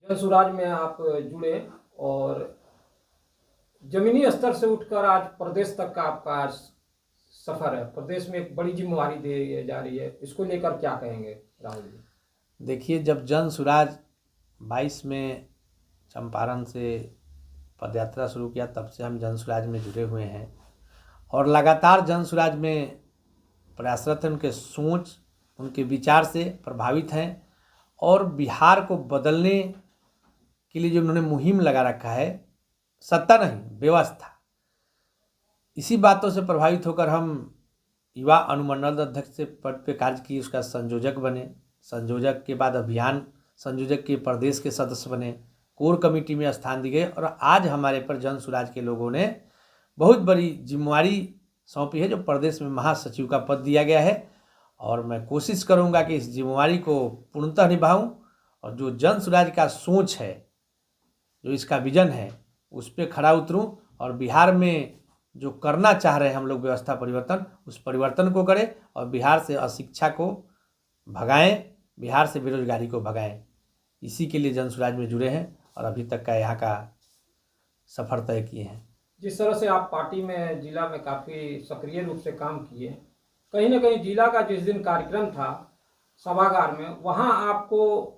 जन सुराज में आप जुड़े और जमीनी स्तर से उठकर आज प्रदेश तक का आपका आज सफर है। प्रदेश में एक बड़ी जिम्मेवारी दी जा रही है, इसको लेकर क्या कहेंगे राहुल जी? देखिए, जब जन सुराज 22 में चंपारण से पदयात्रा शुरू किया तब से हम जन सुराज में जुड़े हुए हैं और लगातार जन सुराज में प्रयासरत हैं। उनके सोच, उनके विचार से प्रभावित हैं और बिहार को बदलने के लिए जो उन्होंने मुहिम लगा रखा है, सत्ता नहीं व्यवस्था, इसी बातों से प्रभावित होकर हम युवा अनुमंडल अध्यक्ष से पद पे कार्य किए, उसका संयोजक बने, संयोजक के बाद अभियान संयोजक के प्रदेश के सदस्य बने, कोर कमेटी में स्थान दिए गए और आज हमारे पर जन सुराज के लोगों ने बहुत बड़ी जिम्मेवारी सौंपी है जो प्रदेश में महासचिव का पद दिया गया है। और मैं कोशिश करूंगा कि इस जिम्मेवारी को पूर्णतः निभाऊं और जो जन सुराज का सोच है, जो इसका विजन है, उस पर खड़ा उतरूं और बिहार में जो करना चाह रहे हैं हम लोग व्यवस्था परिवर्तन, उस परिवर्तन को करें और बिहार से अशिक्षा को भगाएं, बिहार से बेरोजगारी को भगाएं। इसी के लिए जन सुराज में जुड़े हैं और अभी तक का यहाँ का सफर तय किए हैं। जिस तरह से आप पार्टी में जिला में काफ़ी सक्रिय रूप से काम किए, कहीं ना कहीं जिला का जिस दिन कार्यक्रम था सभागार में, वहां आपको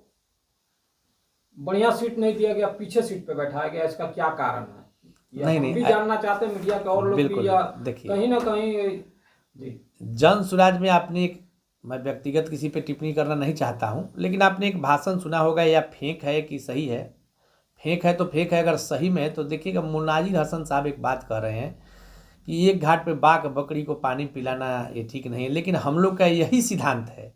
बढ़िया सीट नहीं दिया गया, पीछे सीट पे बैठाया गया, इसका क्या कारण है? नहीं, भी जानना चाहते हैं मीडिया के और लोग भी, या कहीं ना कहीं जी। जन सुराज में आपने एक, मैं व्यक्तिगत किसी पे टिप्पणी करना नहीं चाहता हूँ, लेकिन आपने एक भाषण सुना होगा, या फेक है कि सही है। फेक है तो फेक है, अगर सही में है तो देखिएगा, मुनाजिर हसन साहब एक बात कर रहे हैं कि एक घाट पे बाघ बकरी को पानी पिलाना ये ठीक नहीं है, लेकिन हम लोग का यही सिद्धांत है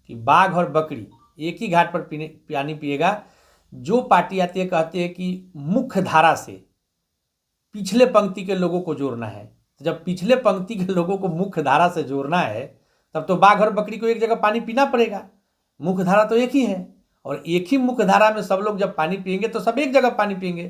कि बाघ और बकरी एक ही घाट पर पानी पिएगा। जो पार्टी आती है कहती है कि मुख्य धारा से पिछले पंक्ति के लोगों को जोड़ना है, तो जब पिछले पंक्ति के लोगों को मुख्य धारा से जोड़ना है तब तो बाघ और बकरी को एक जगह पानी पीना पड़ेगा। मुख्य धारा तो एक ही है और एक ही मुख्य धारा में सब लोग जब पानी पिएंगे तो सब एक जगह पानी पिएंगे।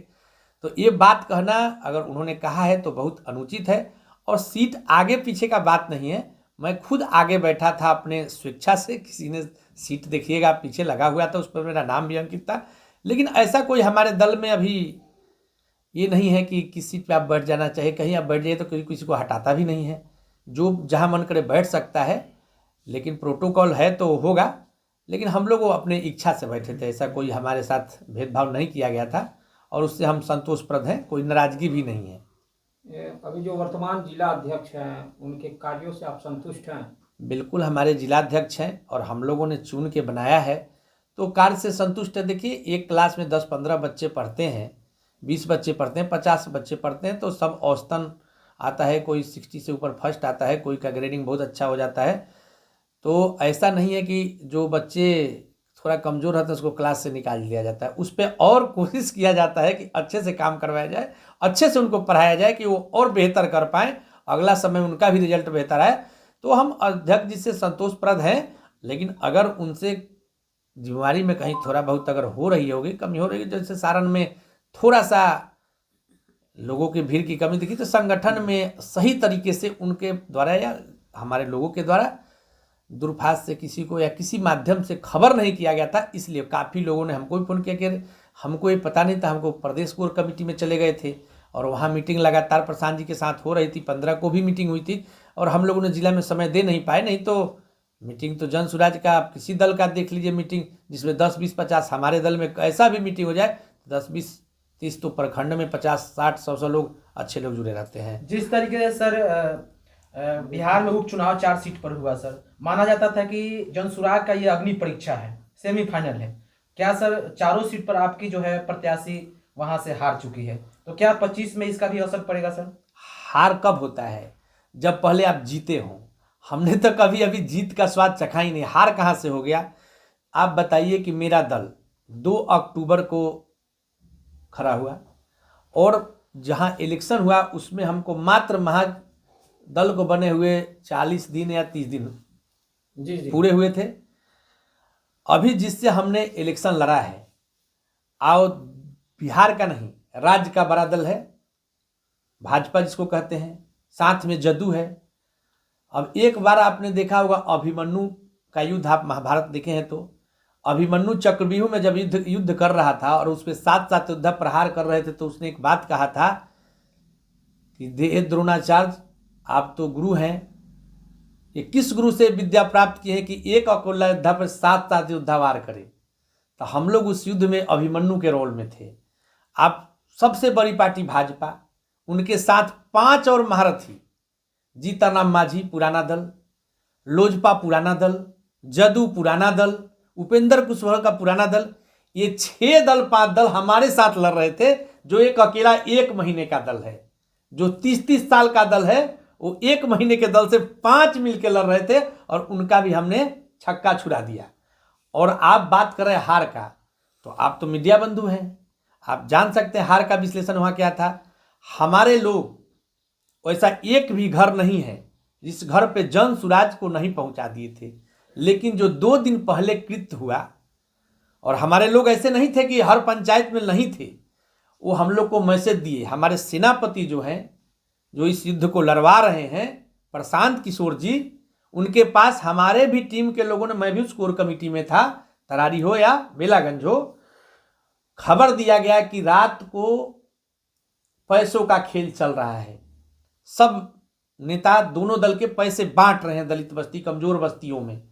तो ये बात कहना अगर उन्होंने कहा है तो बहुत अनुचित है और सीट आगे पीछे का बात नहीं है। मैं खुद आगे बैठा था अपने स्वेच्छा से, किसी ने सीट देखिएगा पीछे लगा हुआ था, उस पर मेरा नाम भी अंकित था, लेकिन ऐसा कोई हमारे दल में अभी ये नहीं है कि किस सीट पे आप बैठ जाना चाहिए, कहीं आप बैठ जाइए तो कोई किसी को हटाता भी नहीं है, जो जहाँ मन करे बैठ सकता है, लेकिन प्रोटोकॉल है तो होगा। लेकिन हम लोग वो अपने इच्छा से बैठे थे, ऐसा कोई हमारे साथ भेदभाव नहीं किया गया था और उससे हम संतोषप्रद हैं, कोई नाराजगी भी नहीं है। अभी जो वर्तमान जिला अध्यक्ष हैं उनके कार्यों से आप संतुष्ट हैं? बिल्कुल, हमारे जिलाध्यक्ष हैं और हम लोगों ने चुन के बनाया है तो कार्य से संतुष्ट है। देखिए, एक क्लास में 10-15 बच्चे पढ़ते हैं, 20 बच्चे पढ़ते हैं, 50 बच्चे पढ़ते हैं, तो सब औसतन आता है, कोई 60 से ऊपर फर्स्ट आता है, कोई का ग्रेडिंग बहुत अच्छा हो जाता है। तो ऐसा नहीं है कि जो बच्चे थोड़ा कमज़ोर रहते हैं उसको क्लास से निकाल दिया जाता है, उस पर और कोशिश किया जाता है कि अच्छे से काम करवाया जाए, अच्छे से उनको पढ़ाया जाए कि वो और बेहतर कर पाएँ, अगला समय उनका भी रिजल्ट बेहतर आए। तो हम अध्यक्ष जी से संतोषप्रद हैं, लेकिन अगर उनसे जिम्मेवारी में कहीं थोड़ा बहुत अगर हो रही होगी, कमी हो रही है, जैसे सारण में थोड़ा सा लोगों की भीड़ की कमी दिखी, तो संगठन में सही तरीके से उनके द्वारा या हमारे लोगों के द्वारा दूरभाष से किसी को या किसी माध्यम से खबर नहीं किया गया था, इसलिए काफ़ी लोगों ने हमको भी फ़ोन किया कि हमको ये पता नहीं था। हमको प्रदेश कोर कमेटी में चले गए थे और वहाँ मीटिंग लगातार प्रशांत जी के साथ हो रही थी, 15 को भी मीटिंग हुई थी और हम लोगों ने जिला में समय दे नहीं पाए। नहीं तो मीटिंग तो जन सुराज का आप किसी दल का देख लीजिए, मीटिंग जिसमें 10, 20, 50, हमारे दल में ऐसा भी मीटिंग हो जाए 10, 20, 30, तो प्रखंड में 50, 60, 100 लोग, अच्छे लोग जुड़े रहते हैं। जिस तरीके से सर बिहार में उपचुनाव 4 सीट पर हुआ सर, माना जाता था कि जन सुराग का ये अग्नि परीक्षा है, सेमीफाइनल है। क्या सर चारों सीट पर आपकी जो है प्रत्याशी वहां से हार चुकी है, तो क्या 25 में इसका भी असर पड़ेगा सर? हार कब होता है? जब पहले आप जीते हो। हमने तो कभी अभी जीत का स्वाद चखा ही नहीं, हार कहाँ से हो गया? आप बताइए कि मेरा दल 2 अक्टूबर को खड़ा हुआ और जहां इलेक्शन हुआ उसमें हमको मात्र महज दल को बने हुए 40 दिन या 30 दिन जी पूरे हुए थे। अभी जिससे हमने इलेक्शन लड़ा है, आओ बिहार का नहीं राज्य का बड़ा दल है, भाजपा जिसको कहते हैं, साथ में जदयू है। अब एक बार आपने देखा होगा अभिमन्यु का युद्ध, आप महाभारत देखे हैं तो अभिमन्यु चक्रव्यूह में जब युद्ध कर रहा था और उस पर साथ साथ युद्ध प्रहार कर रहे थे, तो उसने एक बात कहा था कि द्रोणाचार्य आप तो गुरु हैं, ये किस गुरु से विद्या प्राप्त की है कि एक अकेला योद्धा पर साथ साथ युद्धावार करे। तो हम लोग उस युद्ध में अभिमन्यु के रोल में थे। आप सबसे बड़ी पार्टी भाजपा, उनके साथ 5 और महारथी, जीतनराम मांझी पुराना दल, लोजपा पुराना दल, जदू पुराना दल, उपेंद्र कुशवाहा का पुराना दल, ये 6 दल 5 दल हमारे साथ लड़ रहे थे। जो एक अकेला 1 महीने का दल है, जो 30-30 साल का दल है, वो 1 महीने के दल से 5 मिलकर लड़ रहे थे और उनका भी हमने छक्का छुड़ा दिया। और आप बात कर रहे हैं हार का, तो आप तो मीडिया बंधु हैं, आप जान सकते हैं हार का विश्लेषण वहाँ क्या था। हमारे लोग ऐसा एक भी घर नहीं है जिस घर पे जन सुराज को नहीं पहुंचा दिए थे। लेकिन जो 2 दिन पहले कृत्य हुआ, और हमारे लोग ऐसे नहीं थे कि हर पंचायत में नहीं थे, वो हम लोग को मैसेज दिए। हमारे सेनापति जो हैं, जो इस युद्ध को लड़वा रहे हैं, प्रशांत किशोर जी, उनके पास हमारे भी टीम के लोगों ने, मैं भी उस कोर कमेटी में था, तरारी हो या बेलागंज हो, खबर दिया गया कि रात को पैसों का खेल चल रहा है। सब नेता दोनों दल के पैसे बांट रहे हैं दलित बस्ती, कमजोर बस्तियों में।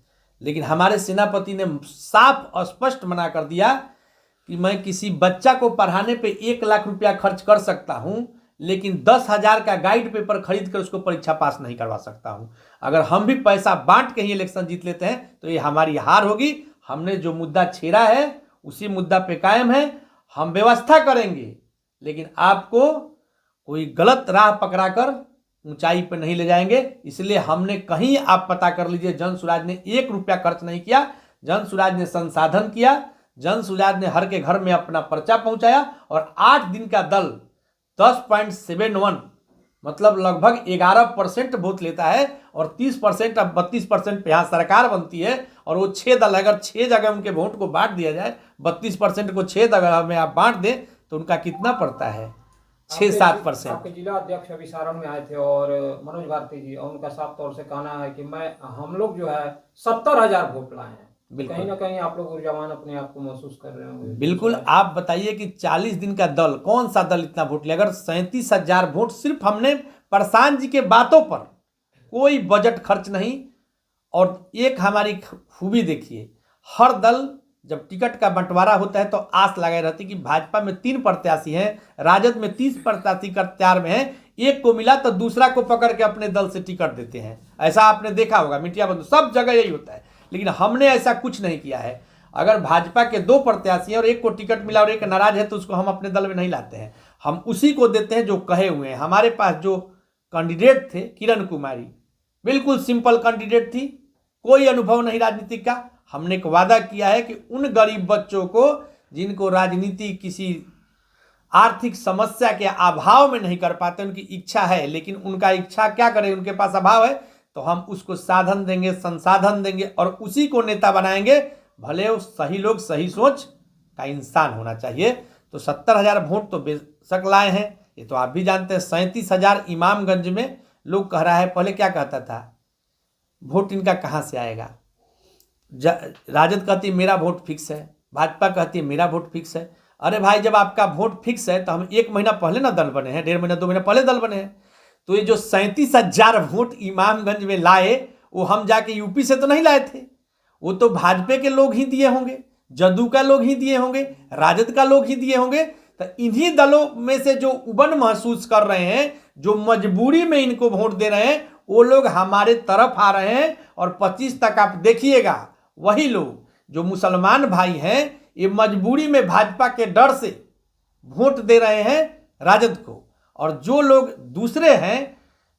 लेकिन हमारे सेनापति ने साफ स्पष्ट मना कर दिया कि मैं किसी बच्चा को पढ़ाने पे 1 लाख रुपया खर्च कर सकता हूं, लेकिन 10,000 का गाइड पेपर खरीद कर उसको परीक्षा पास नहीं करवा सकता हूं। अगर हम भी पैसा बांट के ही इलेक्शन जीत लेते हैं तो ये हमारी हार होगी। हमने जो मुद्दा छेड़ा है उसी मुद्दा पे कायम है, हम व्यवस्था करेंगे, लेकिन आपको कोई गलत राह पकड़ाकर ऊंचाई पर नहीं ले जाएंगे। इसलिए हमने, कहीं आप पता कर लीजिए, जन सुराज ने 1 रुपया खर्च नहीं किया। जन सुराज ने संसाधन किया, जन सुराज ने हर के घर में अपना पर्चा पहुंचाया, और 8 दिन का दल 10.71 मतलब लगभग 11% वोट लेता है, और 30% अब 32% पे यहाँ सरकार बनती है। और वो 6 दल, अगर 6 जगह उनके वोट को बांट दिया जाए, 32% को 6 जगह में आप बांट दें तो उनका कितना पड़ता है? 6-7%। आपके जिला अध्यक्ष अभी सारण में आए थे और मनोज भारती जी, और उनका साफ तौर से कहना है कि हम लोग जो है 70,000 वोट लाए हैं। कहीं ना कहीं आप लोग ऊर्जावान अपने आप को महसूस कर रहे होंगे। बिल्कुल। आप बताइए कि 40 दिन का दल, कौन सा दल इतना वोट ले? अगर 37,000 वोट सिर्फ हमने प्रशांत जी के बातों पर, कोई बजट खर्च नहीं। और एक हमारी खूबी देखिए, हर दल जब टिकट का बंटवारा होता है तो आस लगाई रहती कि भाजपा में 3 प्रत्याशी हैं, राजद में 30 प्रत्याशी कतार में हैं, एक को मिला तो दूसरा को पकड़ के अपने दल से टिकट देते हैं। ऐसा आपने देखा होगा, मीडिया बंधु, सब जगह यही होता है। लेकिन हमने ऐसा कुछ नहीं किया है। अगर भाजपा के 2 प्रत्याशी हैं और एक को टिकट मिला और एक नाराज है, तो उसको हम अपने दल में नहीं लाते हैं, हम उसी को देते हैं जो कहे हुए हैं। हमारे पास जो कैंडिडेट थे, किरण कुमारी, बिल्कुल सिंपल कैंडिडेट थी, कोई अनुभव नहीं राजनीति का। हमने एक वादा किया है कि उन गरीब बच्चों को, जिनको राजनीति किसी आर्थिक समस्या के अभाव में नहीं कर पाते, उनकी इच्छा है लेकिन उनका इच्छा क्या करे, उनके पास अभाव है, तो हम उसको साधन देंगे, संसाधन देंगे और उसी को नेता बनाएंगे। भले वो सही लोग, सही सोच का इंसान होना चाहिए। तो 70,000 वोट तो बेशक लाए हैं, ये तो आप भी जानते हैं। 37,000 इमामगंज में लोग कह रहा है, पहले क्या कहता था, वोट इनका कहाँ से आएगा? राजद कहती मेरा वोट फिक्स है, भाजपा कहती है मेरा वोट फिक्स है। अरे भाई, जब आपका वोट फिक्स है तो हम 1 महीना पहले ना दल बने हैं, 1.5 महीना 2 महीना पहले दल बने हैं। तो ये जो 37,000 वोट इमामगंज में लाए, वो हम जाके यूपी से तो नहीं लाए थे, वो तो भाजपा के लोग ही दिए होंगे, जदयू का लोग ही दिए होंगे, राजद का लोग ही दिए होंगे। तो इन्हीं दलों में से जो उबन महसूस कर रहे हैं, जो मजबूरी में इनको वोट दे रहे हैं, वो लोग हमारे तरफ आ रहे हैं। और 25 तक आप देखिएगा, वही लोग जो मुसलमान भाई हैं, ये मजबूरी में भाजपा के डर से वोट दे रहे हैं राजद को। और जो लोग दूसरे हैं,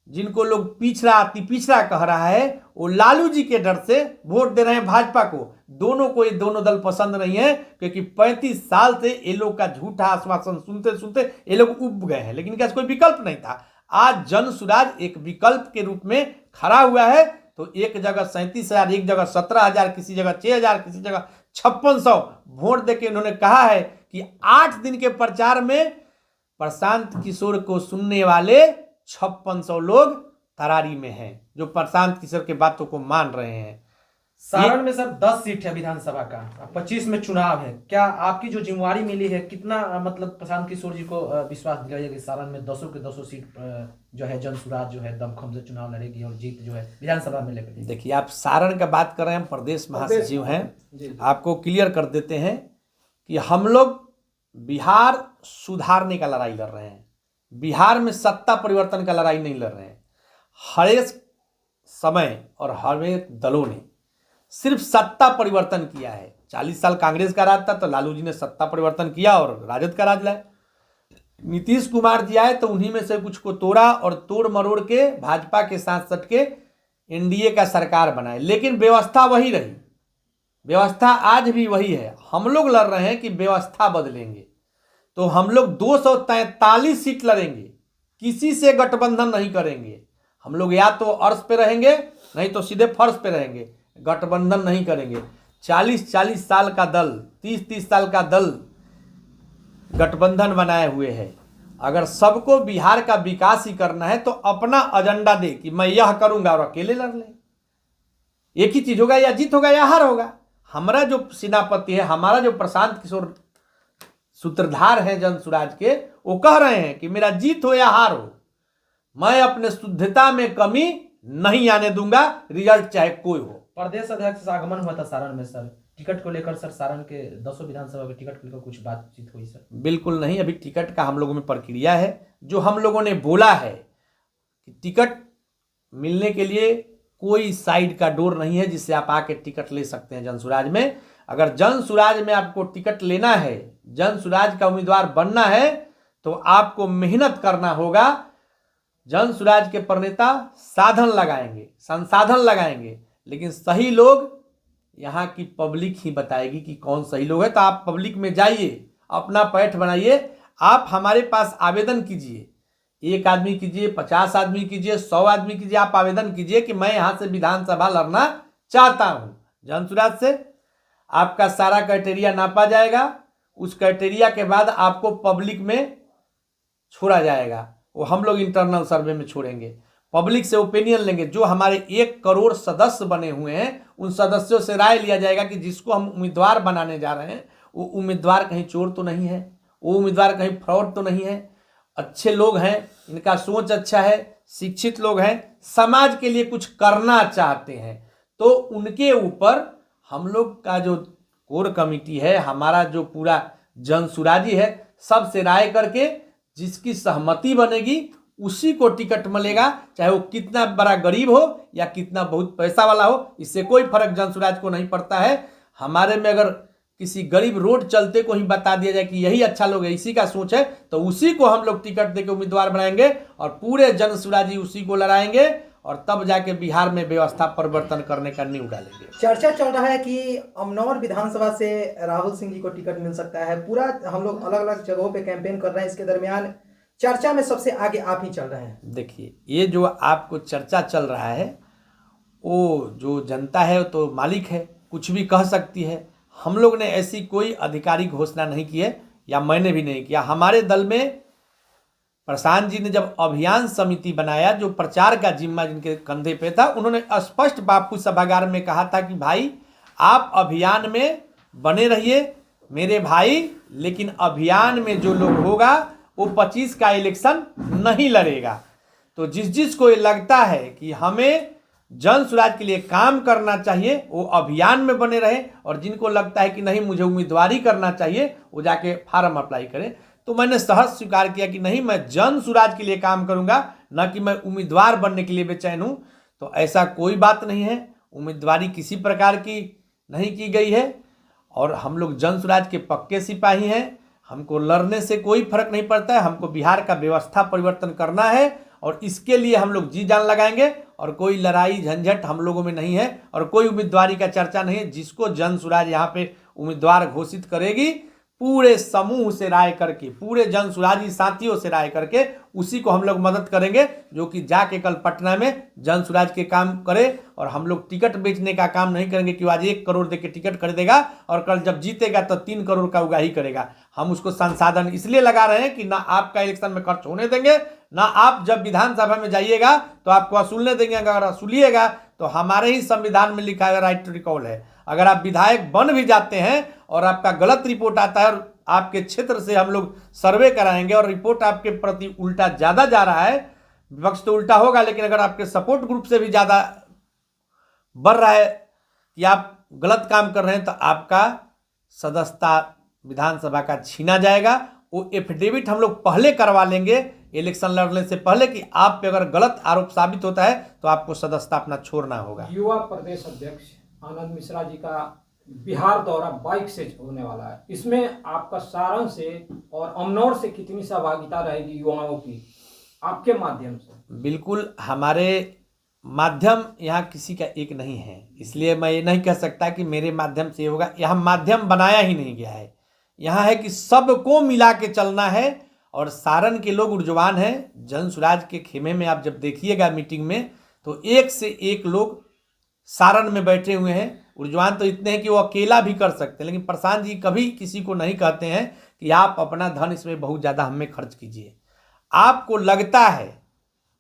जिनको लोग पिछड़ा अति पिछड़ा कह रहा है, वो लालू जी के डर से वोट दे रहे हैं भाजपा को। दोनों को ये दोनों दल पसंद नहीं है, क्योंकि 35 साल से ये लोग का झूठा आश्वासन सुनते सुनते ये लोग उब गए हैं। लेकिन क्या कोई विकल्प नहीं था? आज जन सुराज एक विकल्प के रूप में खड़ा हुआ है। तो एक जगह 37,000, एक जगह 17,000, किसी जगह 6,000, किसी जगह 5600 वोट देके उन्होंने कहा है कि 8 दिन के प्रचार में प्रशांत किशोर को सुनने वाले 5600 लोग तरारी में हैं, जो प्रशांत किशोर के बातों को मान रहे हैं। सारण में सर 10 सीट है विधानसभा का, 25 में चुनाव है। क्या आपकी जो जिम्मेवारी मिली है, कितना मतलब प्रशांत किशोर जी को विश्वास दिलाइए कि सारण में 10 के 10 सीट जो है जन सुराज जो है दमखम से चुनाव लड़ेगी और जीत जो है विधानसभा में लेकर? देखिए, आप सारण का बात कर रहे हैं, प्रदेश महासचिव हैं, आपको क्लियर कर देते हैं कि हम लोग बिहार सुधारने का लड़ाई लड़ रहे हैं, बिहार में सत्ता परिवर्तन का लड़ाई नहीं लड़ रहे हैं। हर एक समय और हर एक दलों ने सिर्फ सत्ता परिवर्तन किया है। 40 साल कांग्रेस का राज था तो लालू जी ने सत्ता परिवर्तन किया और राजद का राज लाए। नीतीश कुमार जी आए तो उन्हीं में से कुछ को तोड़ा और तोड़ मरोड़ के भाजपा के साथ सट के एनडीए का सरकार बनाए, लेकिन व्यवस्था वही रही, व्यवस्था आज भी वही है। हम लोग लड़ रहे हैं कि व्यवस्था बदलेंगे, तो हम लोग 243 सीट लड़ेंगे, किसी से गठबंधन नहीं करेंगे। हम लोग या तो अर्श पे रहेंगे, नहीं तो सीधे फर्श पे रहेंगे, गठबंधन नहीं करेंगे। 40-40 साल का दल, 30-30 साल का दल गठबंधन बनाए हुए है। अगर सबको बिहार का विकास ही करना है तो अपना एजेंडा दे कि मैं यह करूंगा और अकेले लड़ ले। एक ही चीज होगा, या जीत होगा या हार होगा। हमारा जो सेनापति है, हमारा जो प्रशांत किशोर सूत्रधार हैं जन सुराज के, वो कह रहे हैं कि मेरा जीत हो या हार हो, मैं अपने शुद्धता में कमी नहीं आने दूंगा, रिजल्ट चाहे कोई हो। प्रदेश अध्यक्ष से आगमन हुआ था सारण में सर, टिकट को लेकर सर सारण के 10 विधानसभा के टिकट को लेकर कुछ बातचीत हुई सर? बिल्कुल नहीं, अभी टिकट का हम लोगों में प्रक्रिया है। जो हम लोगों ने बोला है कि टिकट मिलने के लिए कोई साइड का डोर नहीं है जिससे आप आके टिकट ले सकते हैं जनसुराज में। अगर जनसुराज में आपको टिकट लेना है, जनसुराज का उम्मीदवार बनना है, तो आपको मेहनत करना होगा। जनसुराज के प्रणेता साधन लगाएंगे, संसाधन लगाएंगे, लेकिन सही लोग यहाँ की पब्लिक ही बताएगी कि कौन सही लोग है। तो आप पब्लिक में जाइए, अपना पैठ बनाइए, आप हमारे पास आवेदन कीजिए। 1 आदमी कीजिए, 50 आदमी कीजिए, 100 आदमी कीजिए, आप आवेदन कीजिए कि मैं यहाँ से विधानसभा लड़ना चाहता हूँ जनसुराज से। आपका सारा क्राइटेरिया नापा जाएगा, उस क्राइटेरिया के बाद आपको पब्लिक में छोड़ा जाएगा। वो हम लोग इंटरनल सर्वे में छोड़ेंगे, पब्लिक से ओपिनियन लेंगे। जो हमारे 1 करोड़ सदस्य बने हुए हैं, उन सदस्यों से राय लिया जाएगा कि जिसको हम उम्मीदवार बनाने जा रहे हैं वो उम्मीदवार कहीं चोर तो नहीं है, वो उम्मीदवार कहीं फ्रॉड तो नहीं है, अच्छे लोग हैं, इनका सोच अच्छा है, शिक्षित लोग हैं, समाज के लिए कुछ करना चाहते हैं। तो उनके ऊपर हम लोग का जो कोर कमेटी है, हमारा जो पूरा जनसुराजी है, सबसे राय करके जिसकी सहमति बनेगी उसी को टिकट मिलेगा, चाहे वो कितना बड़ा गरीब हो या कितना बहुत पैसा वाला हो, इससे कोई फर्क जनसुराज को नहीं पड़ता है। हमारे में अगर किसी गरीब रोड चलते को ही बता दिया जाए कि यही अच्छा लोग है, इसी का सोच है, तो उसी को हम लोग टिकट देके उम्मीदवार बनाएंगे और पूरे जनसुराजी उसी को लड़ाएंगे और तब जाके बिहार में व्यवस्था परिवर्तन करने का नींव डालेंगे। चर्चा चल रहा है कि अमनौर विधानसभा से राहुल सिंह जी को टिकट मिल सकता है। पूरा हम लोग अलग अलग जगहों पे कैंपेन कर रहे हैं, इसके दरमियान चर्चा में सबसे आगे आप ही चल रहे हैं। देखिए, ये जो आपको चर्चा चल रहा है, वो जो जनता है तो मालिक है, कुछ भी कह सकती है। हम लोग ने ऐसी कोई आधिकारिक घोषणा नहीं की है, या मैंने भी नहीं किया। हमारे दल में प्रशांत जी ने जब अभियान समिति बनाया, जो प्रचार का जिम्मा जिनके कंधे पे था, उन्होंने स्पष्ट बापू सभागार में कहा था कि भाई आप अभियान में बने रहिए मेरे भाई, लेकिन अभियान में जो लोग होगा वो 25 का इलेक्शन नहीं लड़ेगा। तो जिस को ये लगता है कि हमें जनसुराज के लिए काम करना चाहिए, वो अभियान में बने रहे, और जिनको लगता है कि नहीं मुझे उम्मीदवारी करना चाहिए, वो जाके फार्म अप्लाई करें। तो मैंने सहज स्वीकार किया कि नहीं, मैं जनसुराज के लिए काम करूंगा, न कि मैं उम्मीदवार बनने के लिए बेचैन हूं। तो ऐसा कोई बात नहीं है, उम्मीदवारी किसी प्रकार की नहीं की गई है, और हम लोग जनसुराज के पक्के सिपाही हैं। हमको लड़ने से कोई फर्क नहीं पड़ता है, हमको बिहार का व्यवस्था परिवर्तन करना है, और इसके लिए हम लोग जी जान लगाएंगे। और कोई लड़ाई झंझट हम लोगों में नहीं है, और कोई उम्मीदवारी का चर्चा नहीं है। जिसको जनसुराज यहाँ पे उम्मीदवार घोषित करेगी, पूरे समूह से राय करके, पूरे जनसुराजी साथियों से राय करके उसी को हम लोग मदद करेंगे, जो कि जाके कल पटना में जनसुराज के काम करे। और हम लोग टिकट बेचने का काम नहीं करेंगे कि आज 1 करोड़ देके टिकट खरीदेगा और कल जब जीतेगा तो 3 करोड़ का उगाही करेगा। हम उसको संसाधन इसलिए लगा रहे हैं कि ना आपका इलेक्शन में खर्च होने देंगे, ना आप जब विधानसभा में जाइएगा तो आपको वसूलने देंगे। अगर वसूलिएगा तो हमारे ही संविधान में लिखा है राइट टू रिकॉल है। अगर आप विधायक बन भी जाते हैं और आपका गलत रिपोर्ट आता है और आपके क्षेत्र से हम लोग सर्वे कराएंगे और रिपोर्ट आपके प्रति उल्टा ज़्यादा जा रहा है, विपक्ष तो उल्टा होगा, लेकिन अगर आपके सपोर्ट ग्रुप से भी ज़्यादा बढ़ रहा है कि आप गलत काम कर रहे हैं, तो आपका सदस्यता विधानसभा का छीना जाएगा। वो एफिडेविट हम लोग पहले करवा लेंगे इलेक्शन लड़ने से पहले कि आप पे अगर गलत आरोप साबित होता है तो आपको सदस्यता अपना छोड़ना होगा। युवा प्रदेश अध्यक्ष आनंद मिश्रा जी का बिहार दौरा बाइक से होने वाला है, इसमें आपका सारण से और अमनौर से कितनी सहभागिता रहेगी युवाओं की आपके माध्यम से? बिल्कुल, हमारे माध्यम यहाँ किसी का एक नहीं है, इसलिए मैं ये नहीं कह सकता कि मेरे माध्यम से होगा। यहाँ माध्यम बनाया ही नहीं गया है, यहाँ है कि सबको मिला के चलना है। और सारण के लोग ऊर्जवान हैं। जन स्वराज के खेमे में आप जब देखिएगा मीटिंग में, तो एक से एक लोग सारण में बैठे हुए हैं। ऊर्जवान तो इतने हैं कि वो अकेला भी कर सकते हैं, लेकिन प्रशांत जी कभी किसी को नहीं कहते हैं कि आप अपना धन इसमें बहुत ज़्यादा हमें खर्च कीजिए। आपको लगता है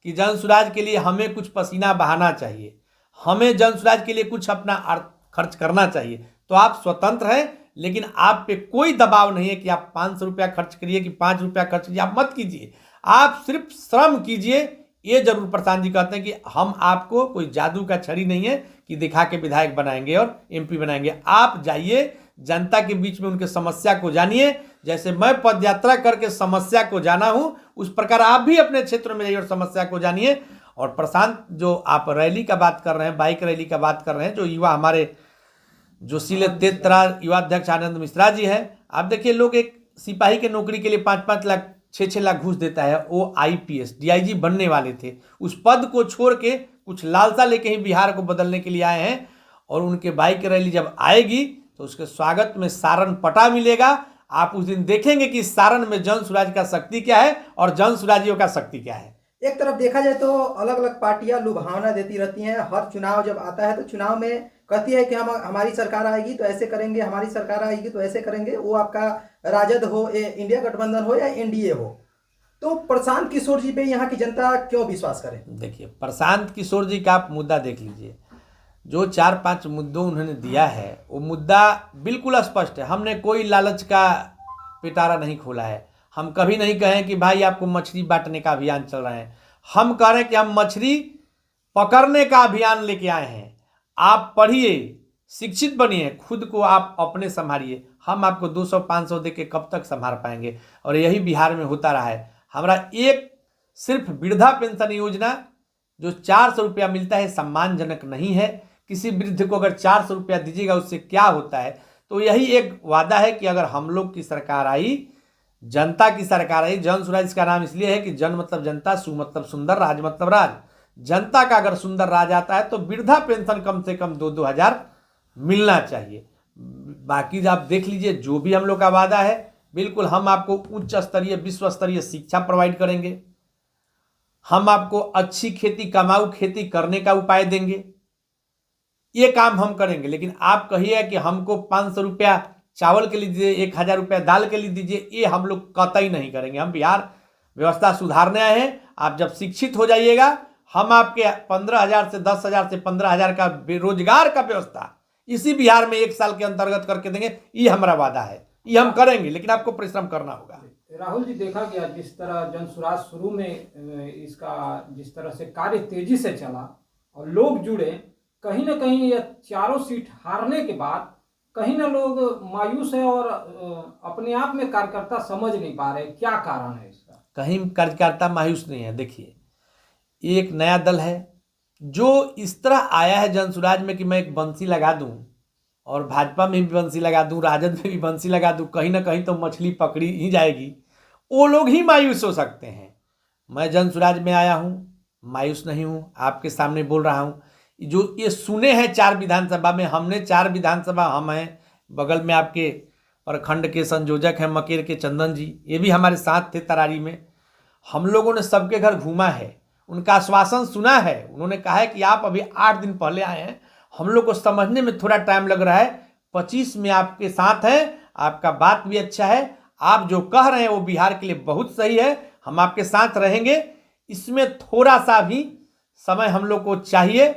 कि जन स्वराज के लिए हमें कुछ पसीना बहाना चाहिए, हमें जन स्वराज के लिए कुछ अपना खर्च करना चाहिए, तो आप स्वतंत्र हैं। लेकिन आप पे कोई दबाव नहीं है कि आप 500 रुपया खर्च करिए कि 5 रुपया खर्च कीजिए, आप मत कीजिए। आप सिर्फ श्रम कीजिए। ये जरूर प्रशांत जी कहते हैं कि हम आपको कोई जादू का छड़ी नहीं है कि दिखा के विधायक बनाएंगे और MP बनाएंगे। आप जाइए, जनता के बीच में उनके समस्या को जानिए। जैसे मैं पदयात्रा करके समस्या को जाना हूँ, उस प्रकार आप भी अपने क्षेत्र में जाइए और समस्या को जानिए। और प्रशांत, जो आप रैली का बात कर रहे हैं, बाइक रैली का बात कर रहे हैं, जो युवा हमारे जोशीले तेतरा युवा अध्यक्ष आनंद मिश्रा जी हैं, आप देखिए, लोग एक सिपाही के नौकरी के लिए 5-5 लाख 6-6 लाख घूस देता है। वो IPS DIG बनने वाले थे, उस पद को छोड़ के कुछ लालसा लेके ही बिहार को बदलने के लिए आए हैं। और उनके बाइक रैली जब आएगी तो उसके स्वागत में सारण पटा मिलेगा। आप उस दिन देखेंगे कि सारण में जन स्वराज का शक्ति क्या है और जन स्वराजियों का शक्ति क्या है। एक तरफ देखा जाए तो अलग अलग पार्टियां लुभावना देती रहती हैं। हर चुनाव जब आता है तो चुनाव में कहती है कि हम हमारी सरकार आएगी तो ऐसे करेंगे, हमारी सरकार आएगी तो ऐसे करेंगे। वो आपका राजद हो, इंडिया गठबंधन हो या NDA हो, तो प्रशांत किशोर जी पे यहाँ की जनता क्यों विश्वास करे? देखिए, प्रशांत किशोर जी का आप मुद्दा देख लीजिए। जो 4-5 मुद्दों उन्होंने दिया है, वो मुद्दा बिल्कुल स्पष्ट है। हमने कोई लालच का पिटारा नहीं खोला है। हम कभी नहीं कहें कि भाई आपको मछली बांटने का अभियान चल रहा है। हम कह रहे हैं कि हम मछली पकड़ने का अभियान लेके आए हैं। आप पढ़िए, शिक्षित बनिए, खुद को आप अपने संभालिए। हम आपको 200-500 दे के कब तक संभाल पाएंगे? और यही बिहार में होता रहा है। हमारा एक सिर्फ वृद्धा पेंशन योजना जो 400 रुपया मिलता है सम्मानजनक नहीं है। किसी वृद्ध को अगर 400 रुपया दीजिएगा उससे क्या होता है? तो यही एक वादा है कि अगर हम लोग की सरकार आई, जनता की सरकार आई, जन स्वराज का नाम इसलिए है कि जन मतलब जनता, सु मतलब सुंदर, राज मतलब राज। जनता का अगर सुंदर राज आता है तो वृद्धा पेंशन कम से कम 2-2 हज़ार मिलना चाहिए। बाकी आप देख लीजिए, जो भी हम लोग का वादा है, बिल्कुल हम आपको उच्च स्तरीय विश्व स्तरीय शिक्षा प्रोवाइड करेंगे। हम आपको अच्छी खेती, कमाऊ खेती करने का उपाय देंगे। ये काम हम करेंगे। लेकिन आप कहिए कि हमको 500 रुपया चावल के लिए दीजिए, 1000 रुपया दाल के लिए दीजिए, ये हम लोग कतई नहीं करेंगे। हम बिहार व्यवस्था सुधारने आए हैं। आप जब शिक्षित हो जाइएगा, हम आपके 15,000 से 10,000 से 15,000 का बेरोजगार का व्यवस्था इसी बिहार में 1 साल के अंतर्गत करके देंगे। ये हमारा वादा है, ये हम करेंगे, लेकिन आपको परिश्रम करना होगा। राहुल जी, देखा गया जिस तरह जन स्वराज शुरू में इसका जिस तरह से कार्य तेजी से चला और लोग जुड़े, कहीं ना कहीं ये 4 सीट हारने के बाद कहीं ना लोग मायूस है और अपने आप में कार्यकर्ता समझ नहीं पा रहे। क्या कारण है इसका? कहीं कार्यकर्ता मायूस नहीं है। देखिए, एक नया दल है जो इस तरह आया है जन स्वराज में कि मैं एक बंसी लगा दूं और भाजपा में भी बंसी लगा दूं, राजद में भी बंसी लगा दूं, कहीं ना कहीं तो मछली पकड़ी ही जाएगी। वो लोग ही मायूस हो सकते हैं। मैं जन स्वराज में आया हूं, मायूस नहीं हूं, आपके सामने बोल रहा हूं। जो ये सुने हैं 4 विधानसभा में, हमने 4 विधानसभा, हम हैं बगल में आपके प्रखंड के संयोजक हैं मकेर के चंदन जी, ये भी हमारे साथ थे तरारी में। हम लोगों ने सबके घर घूमा है, उनका आश्वासन सुना है। उन्होंने कहा है कि आप अभी 8 दिन पहले आए हैं, हम लोग को समझने में थोड़ा टाइम लग रहा है। 25 में आपके साथ हैं, आपका बात भी अच्छा है, आप जो कह रहे हैं वो बिहार के लिए बहुत सही है, हम आपके साथ रहेंगे। इसमें थोड़ा सा भी समय हम लोग को चाहिए।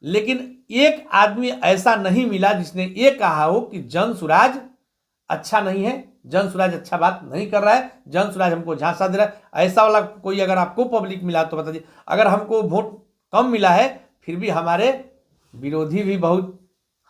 लेकिन एक आदमी ऐसा नहीं मिला जिसने ये कहा हो कि जन सुराज अच्छा नहीं है, जन सुराज अच्छा बात नहीं कर रहा है, जन सुराज हमको झांसा दे रहा है। ऐसा वाला कोई अगर आपको पब्लिक मिला तो बता दीजिए। अगर हमको वोट कम मिला है फिर भी हमारे विरोधी भी बहुत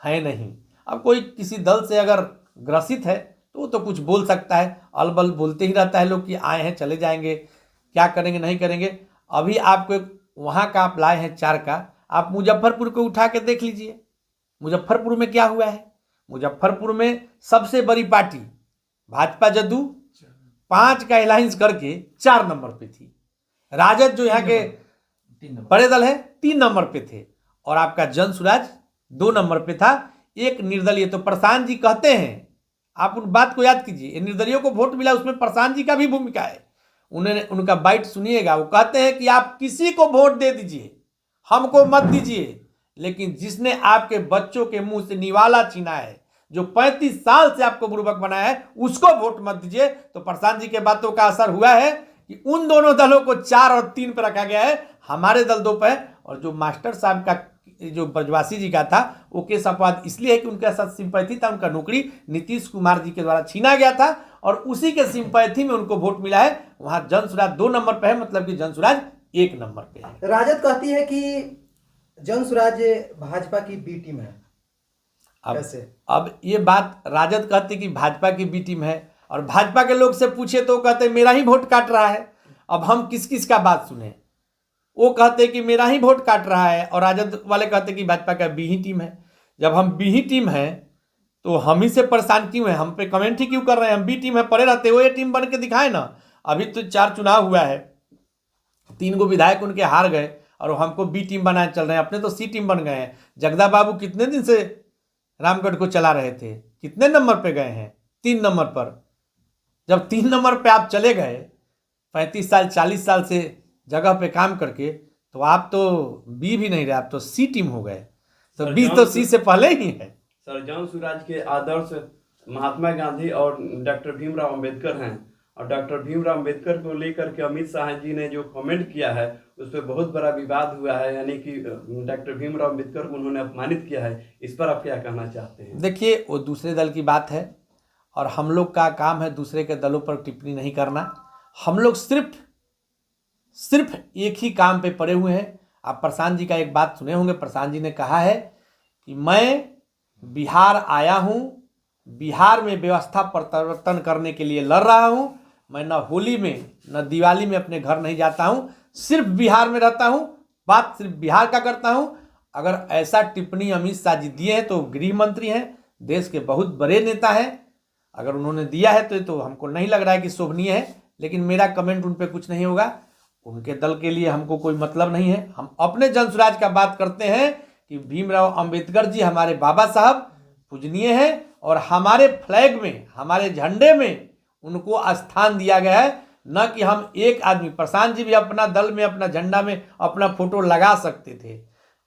है नहीं। अब कोई किसी दल से अगर ग्रसित है तो वो तो कुछ बोल सकता है, अलबल बोलते ही रहता है लोग कि आए हैं चले जाएंगे, क्या करेंगे नहीं करेंगे। अभी आपको एक वहाँ का आप लाए हैं 4 का, आप मुजफ्फरपुर को उठा के देख लीजिए, मुजफ्फरपुर में क्या हुआ है। मुजफ्फरपुर में सबसे बड़ी पार्टी भाजपा जदयू 5 का अलायंस करके 4 नंबर पे थी, राजद जो यहाँ के बड़े दल है 3 नंबर पे थे, और आपका जन सुराज 2 नंबर पे था, एक निर्दलीय। तो प्रशांत जी कहते हैं, आप उन बात को याद कीजिए, निर्दलीयों को वोट मिला उसमें प्रशांत जी का भी भूमिका है। उन्होंने उनका बाइट सुनिएगा, वो कहते हैं कि आप किसी को वोट दे दीजिए, हमको मत दीजिए, लेकिन जिसने आपके बच्चों के मुंह से निवाला छीना है, जो 35 साल से आपको बुर्बक बनाया है, उसको वोट मत दीजिए। तो प्रशांत जी के बातों का असर हुआ है कि उन दोनों दलों को 4 और 3 पर रखा गया है, हमारे दल 2 पे। और जो मास्टर साहब का जो ब्रजवासी जी का था वो केस अपवाद इसलिए है कि उनके साथ सिंपैथी था, उनका नौकरी नीतीश कुमार जी के द्वारा छीना गया था और उसी के सिंपैथी में उनको वोट मिला है। वहां जनसुराज 2 नंबर पे है, मतलब कि जनसुराज 1 नंबर पे है। राजद कहती है कि जनसुराज भाजपा की बी टीम है। अब ये बात राजद कहती कि भाजपा की बी टीम है, और भाजपा के लोग से पूछे तो कहते मेरा ही वोट काट रहा है। अब हम किस किस का बात सुने? वो कहते कि मेरा ही वोट काट रहा है, और राजद वाले कहते कि भाजपा का बी ही टीम है। जब हम बी ही टीम है तो हम ही से परेशान क्यों है? हम पे कमेंट ही क्यों कर रहे हैं? हम बी टीम है, पड़े रहते वो ए टीम बन के दिखाए ना। अभी तो 4 चुनाव हुआ है, 3 गो विधायक उनके हार गए और हमको बी टीम बनाए चल रहे हैं, अपने तो सी टीम बन गए हैं। जगदा बाबू कितने दिन से रामगढ़ को चला रहे थे, कितने नंबर पे गए हैं? 3 नंबर पर। जब 3 नंबर पे आप चले गए 35 साल 40 साल से जगह पे काम करके, तो आप तो बी भी नहीं रहे, आप तो सी टीम हो गए। तो बी तो सी से पहले ही है। सर, जन सुराज के आदर्श महात्मा गांधी और डॉक्टर भीमराव अंबेडकर हैं, और डॉक्टर भीमराव अंबेडकर को लेकर के अमित शाह जी ने जो कमेंट किया है उस पर बहुत बड़ा विवाद हुआ है, यानी कि डॉक्टर भीमराव अंबेडकर को उन्होंने अपमानित किया है। इस पर आप क्या कहना चाहते हैं? देखिए, वो दूसरे दल की बात है और हम लोग का काम है दूसरे के दलों पर टिप्पणी नहीं करना। हम लोग सिर्फ एक ही काम पे पड़े हुए हैं। आप प्रशांत जी का एक बात सुने होंगे, प्रशांत जी ने कहा है कि मैं बिहार आया हूँ, बिहार में व्यवस्था परिवर्तन करने के लिए लड़ रहा हूँ। मैं न होली में न दिवाली में अपने घर नहीं जाता हूँ, सिर्फ बिहार में रहता हूँ, बात सिर्फ बिहार का करता हूँ। अगर ऐसा टिप्पणी अमित शाह जी दिए हैं तो गृह मंत्री हैं, देश के बहुत बड़े नेता हैं, अगर उन्होंने दिया है तो हमको नहीं लग रहा है कि शोभनीय है, लेकिन मेरा कमेंट उन पर कुछ नहीं होगा। उनके दल के लिए हमको कोई मतलब नहीं है। हम अपने जनसुराज का बात करते हैं कि भीमराव अंबेडकर जी हमारे बाबा साहब पूजनीय हैं और हमारे फ्लैग में, हमारे झंडे में उनको स्थान दिया गया है। न कि हम एक आदमी, प्रशांत जी भी अपना दल में अपना झंडा में अपना फोटो लगा सकते थे।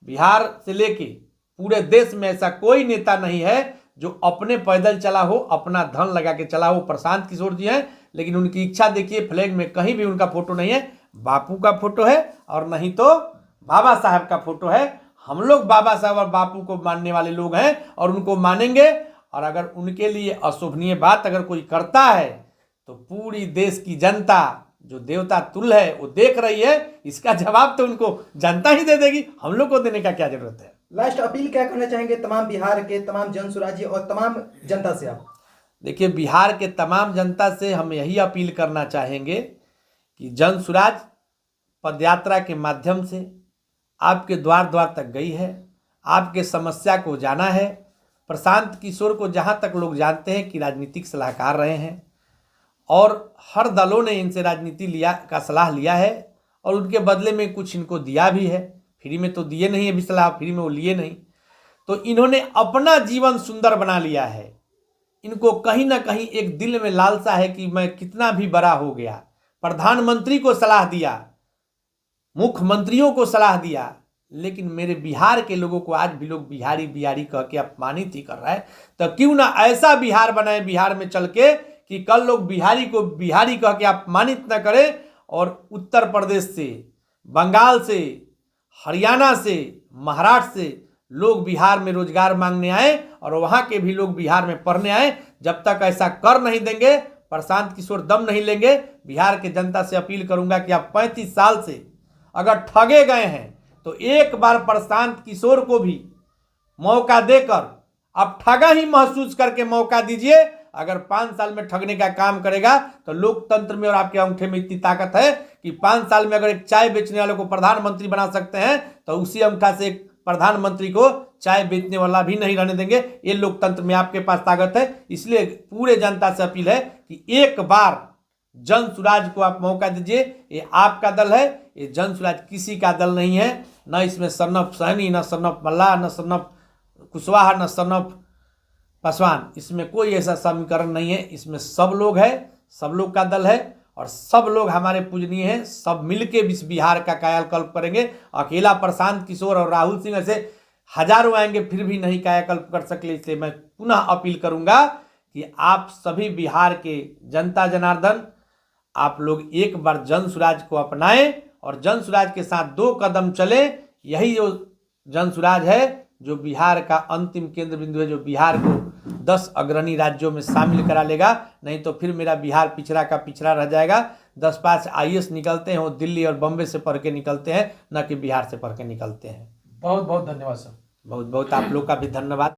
बिहार से लेके पूरे देश में ऐसा कोई नेता नहीं है जो अपने पैदल चला हो, अपना धन लगा के चला हो। प्रशांत किशोर जी हैं, लेकिन उनकी इच्छा देखिए, फ्लैग में कहीं भी उनका फोटो नहीं है, बापू का फोटो है और नहीं तो बाबा साहब का फोटो है। हम लोग बाबा साहब और बापू को मानने वाले लोग हैं और उनको मानेंगे। और अगर उनके लिए अशोभनीय बात अगर कोई करता है तो पूरी देश की जनता जो देवता तुल्य है वो देख रही है। इसका जवाब तो उनको जनता ही दे देगी, हम लोग को देने का क्या जरूरत है? लास्ट अपील क्या करना चाहेंगे तमाम बिहार के तमाम जनसुराजी और तमाम जनता से आप? देखिए, बिहार के तमाम जनता से हम यही अपील करना चाहेंगे कि जनसुराज पदयात्रा के माध्यम से आपके द्वार द्वार तक गई है, आपके समस्या को जाना है। प्रशांत किशोर को जहाँ तक लोग जानते हैं कि राजनीतिक सलाहकार रहे हैं और हर दलों ने इनसे राजनीति का सलाह लिया है और उनके बदले में कुछ इनको दिया भी है। फ्री में तो दिए नहीं है भी सलाह, फ्री में वो लिए नहीं। तो इन्होंने अपना जीवन सुंदर बना लिया है। इनको कहीं ना कहीं एक दिल में लालसा है कि मैं कितना भी बड़ा हो गया। प्रधानमंत्री को सलाह दिया, मुख्यमंत्रियों को सलाह दिया, लेकिन मेरे बिहार के लोगों को आज भी लोग बिहारी बिहारी कह के अपमानित ही कर रहा है। तो क्यों ना ऐसा बिहार बनाए बिहार में चल के कि कल लोग बिहारी को बिहारी कह के अपमानित न करें और उत्तर प्रदेश से, बंगाल से, हरियाणा से, महाराष्ट्र से लोग बिहार में रोजगार मांगने आए और वहाँ के भी लोग बिहार में पढ़ने आए। जब तक ऐसा कर नहीं देंगे, प्रशांत किशोर दम नहीं लेंगे। बिहार के जनता से अपील करूंगा कि आप 35 साल से अगर ठगे गए हैं तो एक बार प्रशांत किशोर को भी मौका देकर आप ठगा ही महसूस करके मौका दीजिए। अगर 5 साल में ठगने का काम करेगा तो लोकतंत्र में और आपके अंगूठे में इतनी ताकत है कि 5 साल में अगर एक चाय बेचने वाले को प्रधानमंत्री बना सकते हैं तो उसी अंगूठा से एक प्रधानमंत्री को चाय बेचने वाला भी नहीं रहने देंगे। ये लोकतंत्र में आपके पास ताकत है। इसलिए पूरे जनता से अपील है कि एक बार जन सुराज को आप मौका दीजिए। ये आपका दल है, ये जन सुराज किसी का दल नहीं है। न इसमें सन्नफ सहनी, न सन्नफ मल्लाह, न सन्नफ कुशवाहा, न सन्नफ पासवान, इसमें कोई ऐसा समीकरण नहीं है। इसमें सब लोग है, सब लोग का दल है और सब लोग हमारे पूजनीय हैं। सब मिलके इस बिहार का कायाकल्प करेंगे। अकेला प्रशांत किशोर और राहुल सिंह ऐसे हजारों आएंगे फिर भी नहीं कायाकल्प कर सके। इसलिए मैं पुनः अपील करूंगा कि आप सभी बिहार के जनता जनार्दन, आप लोग एक बार जन सुराज को अपनाएं और जन सुराज के साथ 2 कदम चले। यही जो जन सुराज है जो बिहार का अंतिम केंद्र बिंदु है, जो बिहार को 10 अग्रणी राज्यों में शामिल करा लेगा। नहीं तो फिर मेरा बिहार पिछड़ा का पिछड़ा रह जाएगा। 10-5 IAS निकलते हैं वो दिल्ली और बम्बे से पढ़ के निकलते हैं, न कि बिहार से पढ़ के निकलते हैं। बहुत बहुत धन्यवाद सर। बहुत बहुत आप लोग का भी धन्यवाद।